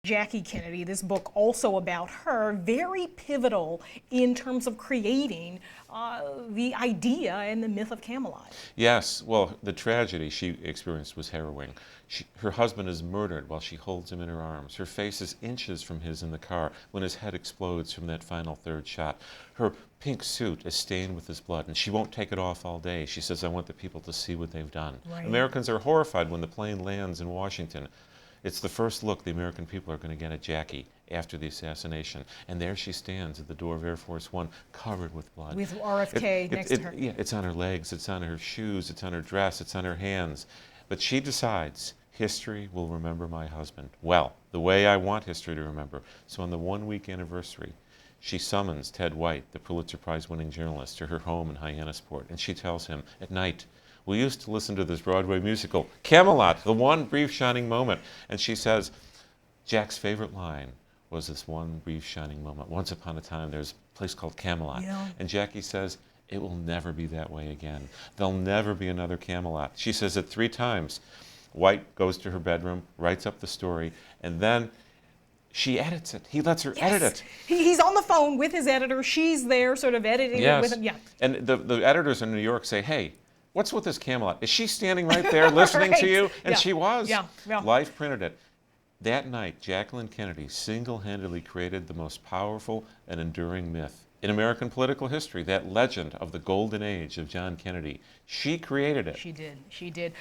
Jackie Kennedy, this book also about her, very pivotal in terms of creating the idea and the myth of Camelot. Yes, well, the tragedy she experienced was harrowing. Her husband is murdered while she holds him in her arms. Her face is inches from his in the car when his head explodes from that final third shot. Her pink suit is stained with his blood, and she won't take it off all day. She says, I want the people to see what they've done. Right. Americans are horrified when the plane lands in Washington. It's the first look the American people are going to get at Jackie after the assassination. And there she stands at the door of Air Force One, covered with blood. With RFK next to her. Yeah, it's on her legs, it's on her shoes, it's on her dress, it's on her hands. But she decides, history will remember my husband. Well, the way I want history to remember. So on the 1-week anniversary, she summons Ted White, the Pulitzer Prize-winning journalist, to her home in Hyannisport, and she tells him, at night, we used to listen to this Broadway musical, Camelot, the one brief shining moment. And she says, Jack's favorite line was this one brief shining moment. Once upon a time, there's a place called Camelot. Yeah. And Jackie says, it will never be that way again. There'll never be another Camelot. She says it 3 times. White goes to her bedroom, writes up the story, and then she edits it. He lets her edit it. He's on the phone with his editor. She's there sort of editing it with him. Yeah. And the editors in New York say, hey, what's with this Camelot? Is she standing right there listening to you? And she was. Yeah. Life printed it. That night, Jacqueline Kennedy single-handedly created the most powerful and enduring myth in American political history, that legend of the golden age of John Kennedy. She created it. She did. She did.